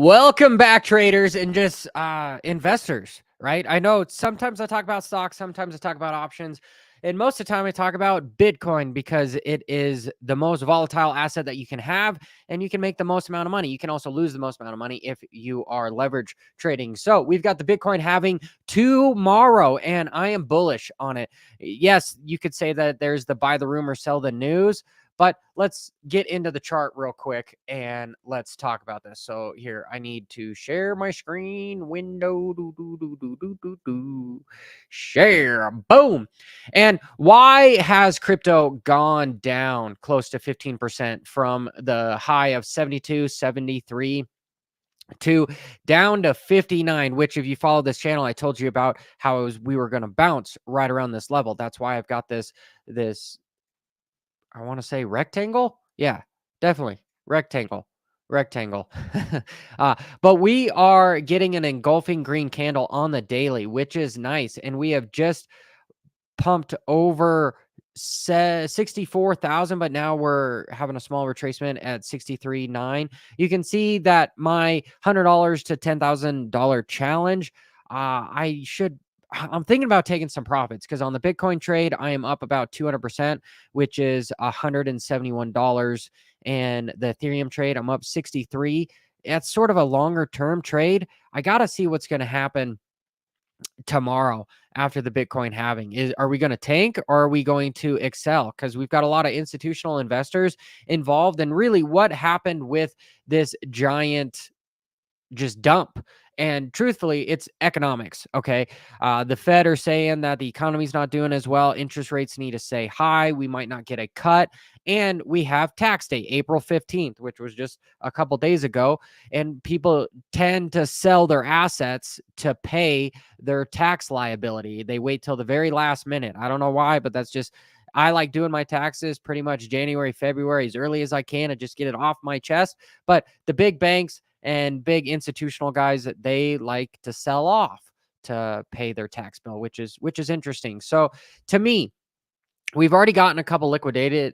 Welcome back, traders and just investors, right? I know sometimes I talk about stocks, sometimes I talk about options, and most of the time I talk about Bitcoin because it is the most volatile asset that you can have, and you can make the most amount of money. You can also lose the most amount of money if you are leverage trading. So we've got the Bitcoin halving tomorrow, and I am bullish on it. Yes, you could say that there's the buy the rumor, sell the news. But let's get into the chart real quick and let's talk about this. So here, I need to share my screen window. Share. Boom. And why has crypto gone down close to 15% from the high of 72, 73? To down to 59, which if you follow this channel, I told you about how we were going to bounce right around this level. That's why I've got this I want to say rectangle. Yeah, definitely rectangle. But we are getting an engulfing green candle on the daily, which is nice. And we have just pumped over 64,000, but now we're having a small retracement at 63.9. You can see that my $100 to $10,000 challenge, I'm thinking about taking some profits because on the Bitcoin trade, I am up about 200%, which is $171. And the Ethereum trade, I'm up 63. That's sort of a longer term trade. I got to see what's going to happen tomorrow after the Bitcoin halving. Are we going to tank or are we going to excel? Because we've got a lot of institutional investors involved. And really, what happened with this giant just dump? And truthfully, it's economics. Okay. The Fed are saying that the economy's not doing as well. Interest rates need to stay high. We might not get a cut. And we have tax day, April 15th, which was just a couple days ago. And people tend to sell their assets to pay their tax liability. They wait till the very last minute. I don't know why, but that's just, I like doing my taxes pretty much January, February, as early as I can and just get it off my chest. But the big banks and big institutional guys, that they like to sell off to pay their tax bill, which is interesting. So to me, we've already gotten a couple liquidation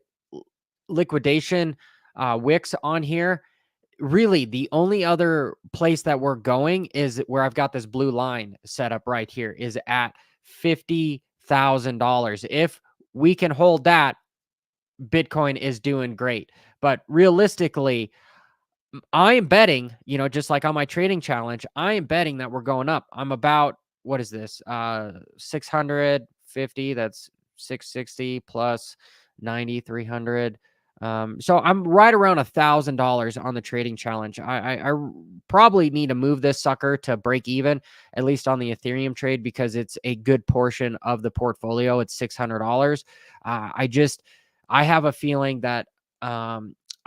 wicks on here. Really, the only other place that we're going is where I've got this blue line set up right here, is at $50,000. If we can hold that, Bitcoin is doing great. But realistically, I am betting, just like on my trading challenge, I am betting that we're going up. I'm about, what is this? 650. That's 660 plus 90, 300. So I'm right around $1,000 on the trading challenge. I probably need to move this sucker to break even, at least on the Ethereum trade, because it's a good portion of the portfolio. It's $600. I have a feeling that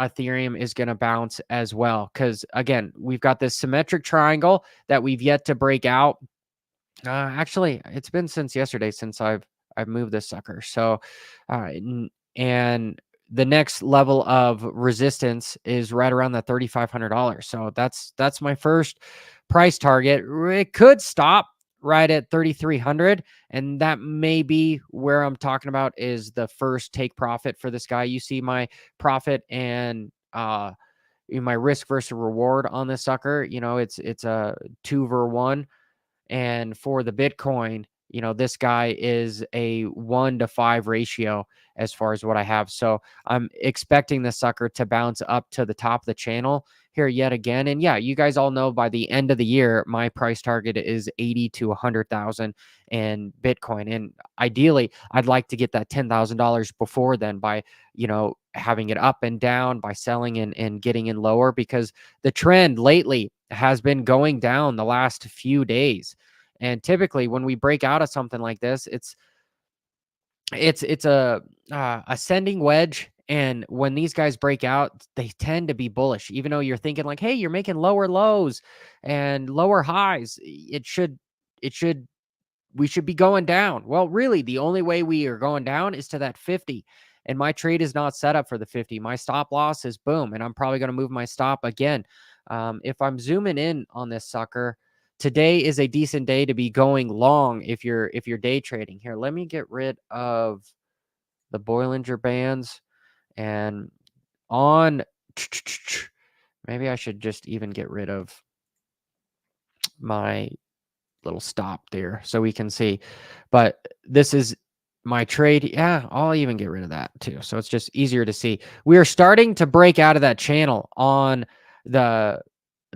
Ethereum is going to bounce as well. Because again, we've got this symmetric triangle that we've yet to break out. Actually, it's been since yesterday since I've moved this sucker. So, and the next level of resistance is right around the $3,500. So that's my first price target. It could stop right at 3,300, and that may be where I'm talking about is the first take profit for this guy. You see my profit and my risk versus reward on this sucker. It's a 2-for-1. And for the Bitcoin, this guy is a 1-to-5 ratio as far as what I have. So I'm expecting the sucker to bounce up to the top of the channel here yet again. And yeah, you guys all know by the end of the year, my price target is 80 to 100,000 in Bitcoin. And ideally, I'd like to get that $10,000 before then by, having it up and down, by selling and getting in lower, because the trend lately has been going down the last few days. And typically when we break out of something like this, it's a ascending wedge. And when these guys break out, they tend to be bullish, even though you're thinking like, hey, you're making lower lows and lower highs. We should be going down. Well, really, the only way we are going down is to that 50. And my trade is not set up for the 50. My stop loss is boom. And I'm probably going to move my stop again. If I'm zooming in on this sucker, today is a decent day to be going long if you're day trading. Here, let me get rid of the Bollinger Bands, and on maybe I should just even get rid of my little stop there so we can see. But this is my trade. Yeah, I'll even get rid of that too. So it's just easier to see. We are starting to break out of that channel on the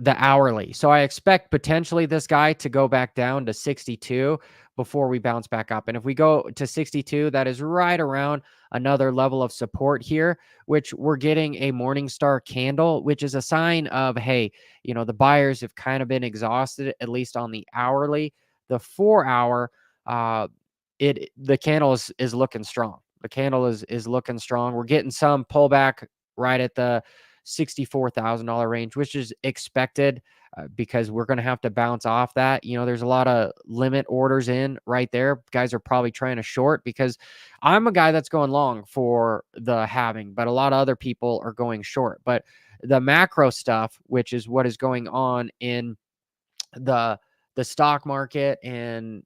hourly. So I expect potentially this guy to go back down to 62 before we bounce back up. And if we go to 62, that is right around another level of support here, which we're getting a morning star candle, which is a sign of, hey, the buyers have kind of been exhausted, at least on the hourly. The 4-hour, the candle is looking strong. The candle is looking strong. We're getting some pullback right at the $64,000 range, which is expected because we're going to have to bounce off that. There's a lot of limit orders in right there. Guys are probably trying to short because I'm a guy that's going long for the halving, but a lot of other people are going short. But the macro stuff, which is what is going on in the stock market, and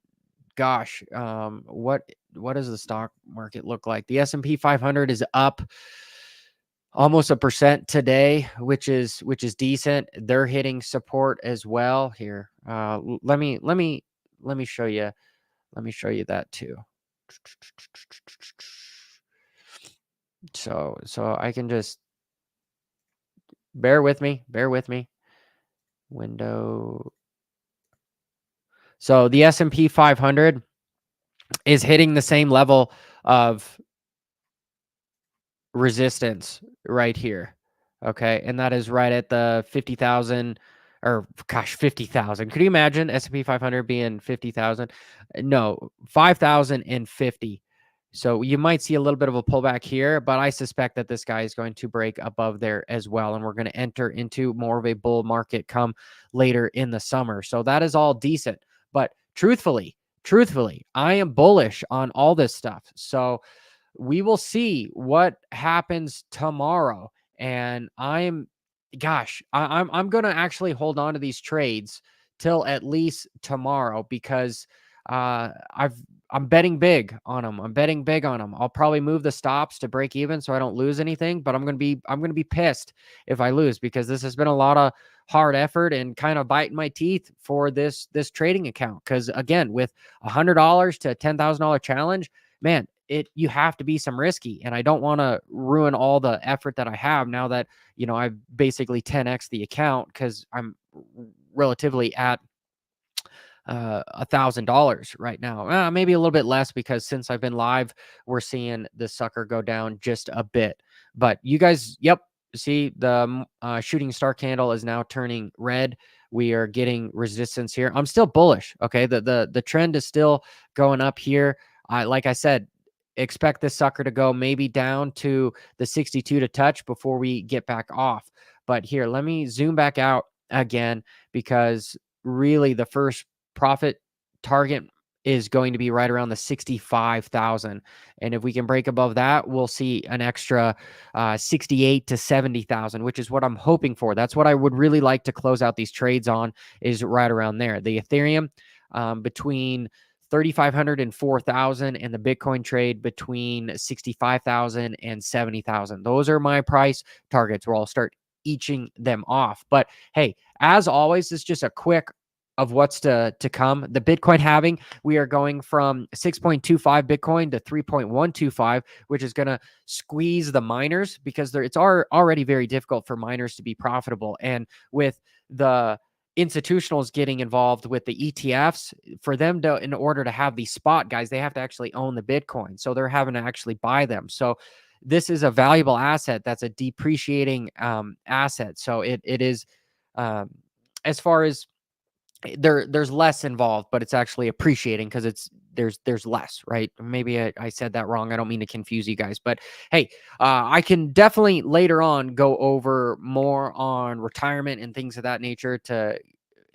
gosh, what does the stock market look like? The S&P 500 is up almost 1% today, which is decent. They're hitting support as well here. Let me show you. Let me show you that too. So I can just bear with me. Window. So the S&P 500 is hitting the same level of resistance right here. Okay. And that is right at the 50,000 or gosh, 50,000. Could you imagine S&P 500 being 50,000? No, 5,050. So you might see a little bit of a pullback here, but I suspect that this guy is going to break above there as well. And we're going to enter into more of a bull market come later in the summer. So that is all decent. But truthfully, I am bullish on all this stuff. So we will see what happens tomorrow. And I'm going to actually hold on to these trades till at least tomorrow because I'm betting big on them. I'll probably move the stops to break even so I don't lose anything, but I'm going to be pissed if I lose because this has been a lot of hard effort and kind of biting my teeth for this trading account. Cause again, with $100 to $10,000 challenge, man, you have to be some risky, and I don't want to ruin all the effort that I have now that, I've basically 10x the account because I'm relatively at $1,000 right now. Maybe a little bit less because since I've been live, we're seeing the sucker go down just a bit. But you guys, yep, see the shooting star candle is now turning red. We are getting resistance here. I'm still bullish. Okay, the trend is still going up here. Like I said, expect this sucker to go maybe down to the 62 to touch before we get back off. But here, let me zoom back out again because really the first profit target is going to be right around the 65,000. And if we can break above that, we'll see an extra 68 to 70,000, which is what I'm hoping for. That's what I would really like to close out these trades on, is right around there. The Ethereum between 3,500 and 4,000, and the Bitcoin trade between 65,000 and 70,000. Those are my price targets where I'll start eaching them off. But hey, as always, it's just a quick of what's to come. The Bitcoin halving, we are going from 6.25 Bitcoin to 3.125, which is going to squeeze the miners because it's already very difficult for miners to be profitable. And with the institutionals getting involved with the ETFs, for them to, in order to have these spot guys, they have to actually own the Bitcoin. So they're having to actually buy them. So this is a valuable asset that's a depreciating asset. So it is as far as there's less involved, but it's actually appreciating because there's less, right? Maybe I said that wrong. I don't mean to confuse you guys, but hey, I can definitely later on go over more on retirement and things of that nature.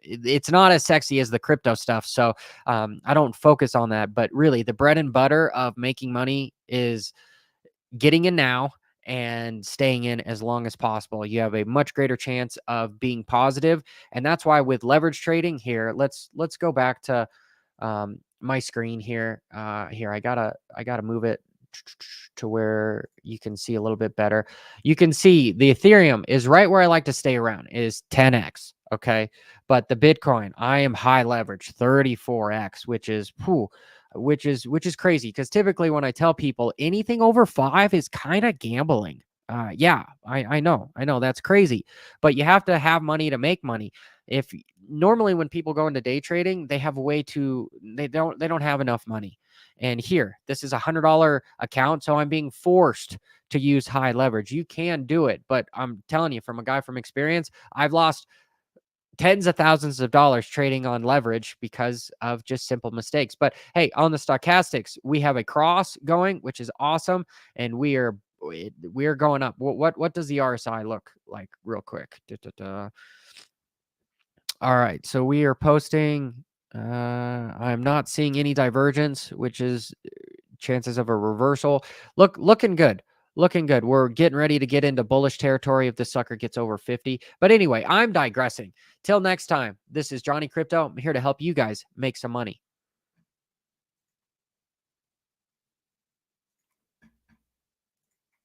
It's not as sexy as the crypto stuff, so I don't focus on that. But really, the bread and butter of making money is getting in now and staying in as long as possible. You have a much greater chance of being positive, and that's why with leverage trading here, let's go back to my screen here. Here, I gotta move it to where you can see a little bit better. You can see the Ethereum is right where I like to stay around, is 10x. Okay. But the Bitcoin, I am high leverage, 34x, which is crazy, because typically when I tell people anything over 5 is kind of gambling. Yeah, I know that's crazy, but you have to have money to make money. If normally when people go into day trading, they have they don't have enough money. And here, this is $100 account, so I'm being forced to use high leverage. You can do it, but I'm telling you, from a guy from experience, I've lost tens of thousands of dollars trading on leverage because of just simple mistakes. But hey, on the stochastics, we have a cross going, which is awesome, and we are going up. What does the RSI look like real quick? All right, so we are posting. I'm not seeing any divergence, which is chances of a reversal. Looking good. Looking good. We're getting ready to get into bullish territory if the sucker gets over 50. But anyway, I'm digressing. Till next time, this is Johnny Crypto. I'm here to help you guys make some money.